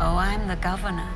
Oh, I'm the governor.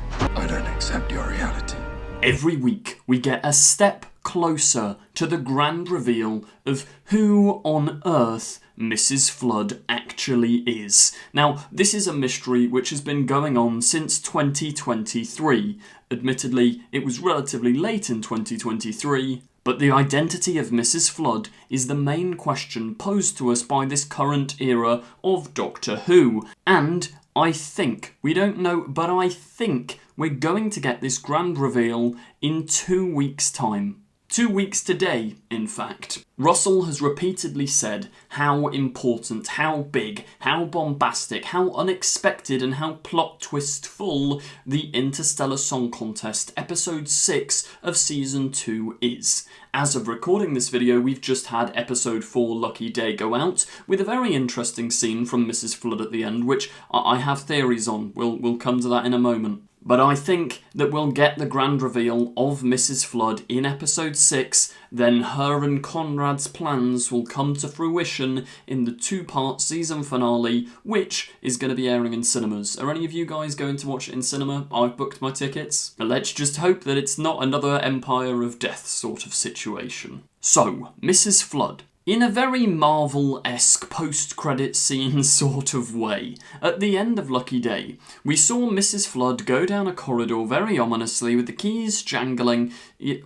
I don't accept your reality. Every week, we get a step closer to the grand reveal of who on earth Mrs. Flood actually is. Now, this is a mystery which has been going on since 2023. Admittedly, it was relatively late in 2023, but the identity of Mrs. Flood is the main question posed to us by this current era of Doctor Who. And I think, we don't know, but I think we're going to get this grand reveal in 2 weeks' time. 2 weeks today, in fact. Russell has repeatedly said how important, how big, how bombastic, how unexpected and how plot twist full the Interstellar Song Contest episode 6 of season 2 is. As of recording this video, we've just had episode 4 Lucky Day go out with a very interesting scene from Mrs. Flood at the end, which I have theories on. We'll come to that in a moment. But I think that we'll get the grand reveal of Mrs. Flood in episode 6, then her and Conrad's plans will come to fruition in the 2-part season finale, which is going to be airing in cinemas. Are any of you guys going to watch it in cinema? I've booked my tickets. Let's just hope that it's not another Empire of Death sort of situation. So, Mrs. Flood. In a very Marvel-esque post-credit scene sort of way, at the end of Lucky Day, we saw Mrs. Flood go down a corridor very ominously with the keys jangling.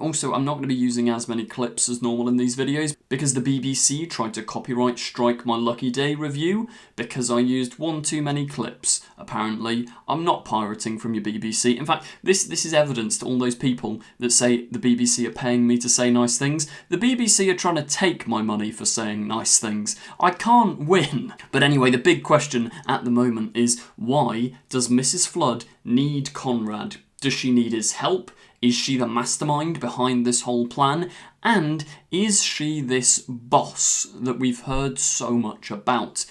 Also, I'm not going to be using as many clips as normal in these videos because the BBC tried to copyright strike my Lucky Day review because I used one too many clips. Apparently, I'm not pirating from your BBC. In fact, this is evidence to all those people that say the BBC are paying me to say nice things. The BBC are trying to take my money for saying nice things. I can't win. But anyway, the big question at the moment is, why does Mrs. Flood need Conrad? Does she need his help? Is she the mastermind behind this whole plan? And is she this boss that we've heard so much about?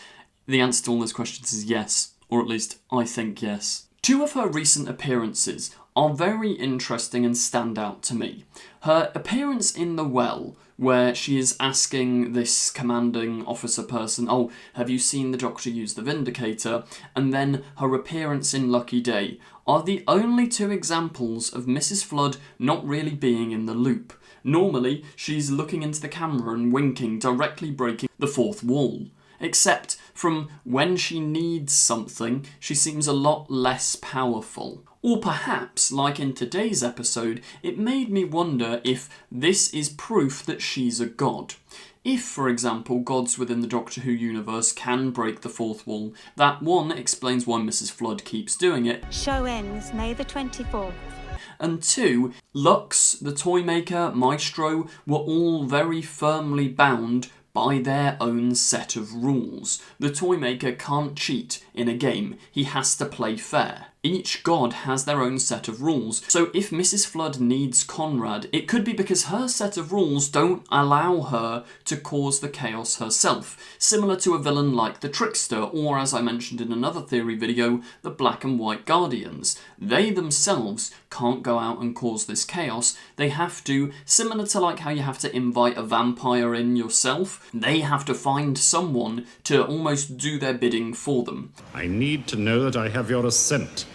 The answer to all those questions is yes, or at least I think yes. 2 of her recent appearances are very interesting and stand out to me. Her appearance in The Well, where she is asking this commanding officer person, oh, have you seen the Doctor use the Vindicator? And then her appearance in Lucky Day are the only 2 examples of Mrs. Flood not really being in the loop. Normally, she's looking into the camera and winking, directly breaking the 4th wall. Except from when she needs something, she seems a lot less powerful. Or perhaps, like in today's episode, it made me wonder if this is proof that she's a god. If, for example, gods within the Doctor Who universe can break the 4th wall, that 1 explains why Mrs. Flood keeps doing it. Show ends May the 24th. And 2, Lux, the toy maker, Maestro, were all very firmly bound by their own set of rules. The toy maker can't cheat in a game, he has to play fair. Each god has their own set of rules, so if Mrs. Flood needs Conrad, it could be because her set of rules don't allow her to cause the chaos herself, similar to a villain like the Trickster, or as I mentioned in another theory video, the Black and White Guardians. They themselves can't go out and cause this chaos, they have to, similar to like how you have to invite a vampire in yourself, they have to find someone to almost do their bidding for them. I need to know that I have your assent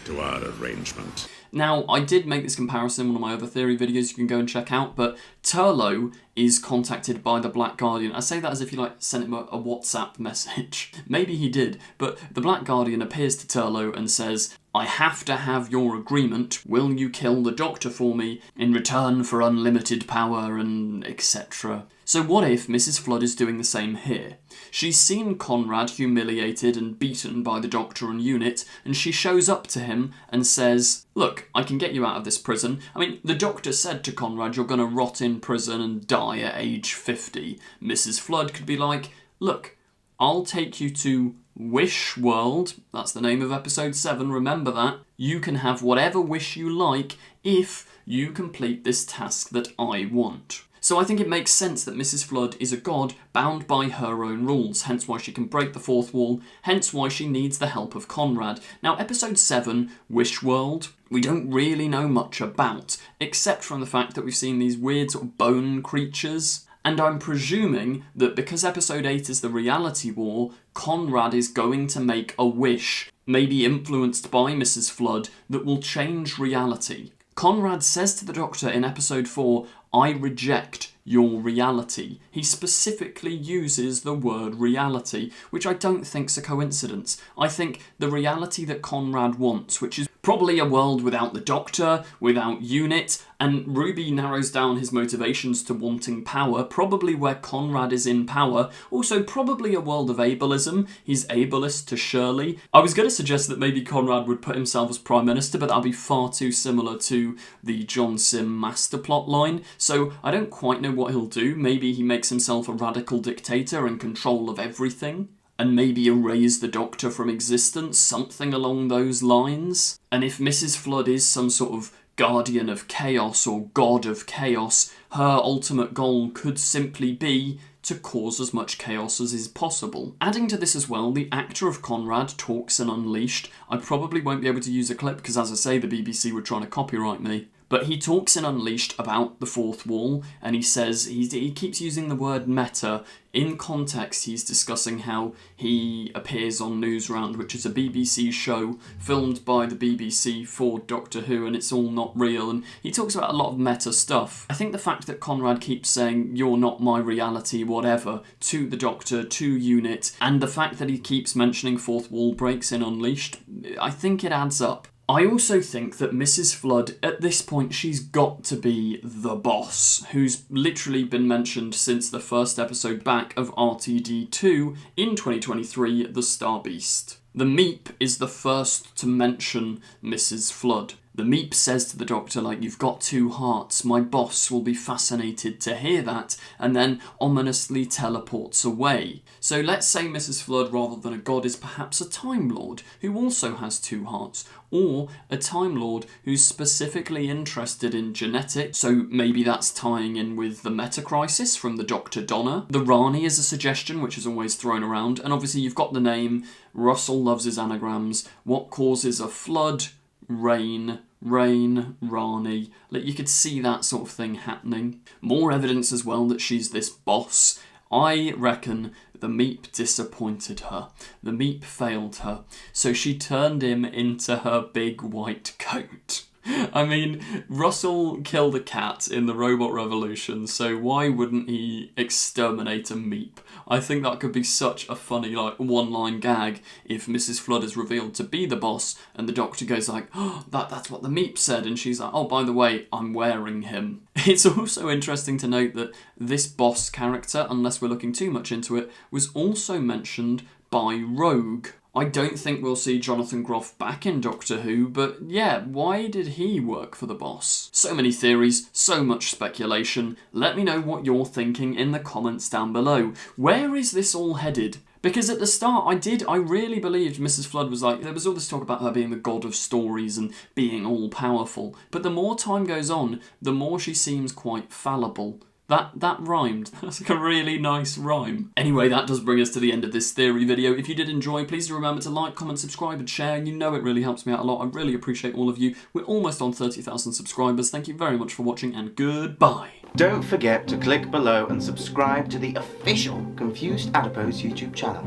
to our arrangement. Now, I did make this comparison in one of my other theory videos you can go and check out, but Turlo is contacted by the Black Guardian. I say that as if you sent him a WhatsApp message. Maybe he did, but the Black Guardian appears to Turlo and says, I have to have your agreement. Will you kill the Doctor for me in return for unlimited power and etc. So what if Mrs. Flood is doing the same here? She's seen Conrad humiliated and beaten by the Doctor and UNIT, and she shows up to him and says, look, I can get you out of this prison. I mean, the Doctor said to Conrad, you're going to rot in prison and die at age 50. Mrs. Flood could be like, look, I'll take you to Wishworld, that's the name of episode 7, remember that. You can have whatever wish you like if you complete this task that I want. So I think it makes sense that Mrs. Flood is a god bound by her own rules, hence why she can break the 4th wall, hence why she needs the help of Conrad. Now, episode 7, Wishworld, we don't really know much about, except from the fact that we've seen these weird sort of bone creatures. And I'm presuming that because episode 8 is the reality war, Conrad is going to make a wish maybe influenced by Mrs. Flood, that will change reality. Conrad says to the Doctor in episode 4, "I reject your reality." He specifically uses the word reality, which I don't think's a coincidence. I think the reality that Conrad wants, which is probably a world without the Doctor, without Unit, and Ruby narrows down his motivations to wanting power, probably where Conrad is in power, also probably a world of ableism. He's ableist to Shirley. I was going to suggest that maybe Conrad would put himself as Prime Minister, but that'd be far too similar to the John Sim master plot line, so I don't quite know what he'll do. Maybe he makes himself a radical dictator in control of everything, and maybe erase the Doctor from existence, something along those lines. And if Mrs. Flood is some sort of guardian of chaos or god of chaos, her ultimate goal could simply be to cause as much chaos as is possible. Adding to this as well, the actor of Conrad talks in Unleashed. I probably won't be able to use a clip because, as I say, the BBC were trying to copyright me. But he talks in Unleashed about the fourth wall, and he says, he keeps using the word meta. In context, he's discussing how he appears on Newsround, which is a BBC show filmed by the BBC for Doctor Who, and it's all not real, and he talks about a lot of meta stuff. I think the fact that Conrad keeps saying, "You're not my reality, whatever," to the Doctor, to Unit, and the fact that he keeps mentioning fourth wall breaks in Unleashed, I think it adds up. I also think that Mrs. Flood, at this point, she's got to be the boss, who's literally been mentioned since the first episode back of RTD2 in 2023, The Star Beast. The Meep is the first to mention Mrs. Flood. The Meep says to the Doctor, like, "You've got two hearts, my boss will be fascinated to hear that," and then ominously teleports away. So let's say Mrs. Flood, rather than a god, is perhaps a Time Lord who also has two hearts, or a Time Lord who's specifically interested in genetics, so maybe that's tying in with the Meta Crisis from the Dr. Donna. The Rani is a suggestion which is always thrown around, and obviously you've got the name, Russell loves his anagrams, what causes a flood? Rain, Rani. Like, you could see that sort of thing happening. More evidence as well that she's this boss. I reckon the Meep disappointed her. The Meep failed her. So she turned him into her big white coat. I mean, Russell killed a cat in the Robot Revolution, so why wouldn't he exterminate a Meep? I think that could be such a funny, like, one-line gag if Mrs. Flood is revealed to be the boss and the Doctor goes like, "Oh, that's what the Meep said," and she's like, "Oh, by the way, I'm wearing him." It's also interesting to note that this boss character, unless we're looking too much into it, was also mentioned by Rogue. I don't think we'll see Jonathan Groff back in Doctor Who, but yeah, why did he work for the boss? So many theories, so much speculation. Let me know what you're thinking in the comments down below. Where is this all headed? Because at the start, I really believed Mrs. Flood was like, there was all this talk about her being the god of stories and being all-powerful, but the more time goes on, the more she seems quite fallible. That rhymed. That's like a really nice rhyme. Anyway, that does bring us to the end of this theory video. If you did enjoy, please do remember to like, comment, subscribe and share. You know it really helps me out a lot. I really appreciate all of you. We're almost on 30,000 subscribers. Thank you very much for watching and goodbye. Don't forget to click below and subscribe to the official Confused Adipose YouTube channel.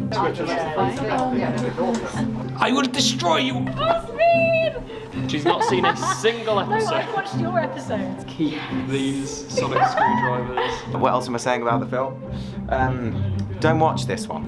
I will destroy you! She's not seen a single episode. No, I've watched your episodes. Keep these sonic screwdrivers. What else am I saying about the film? Don't watch this one.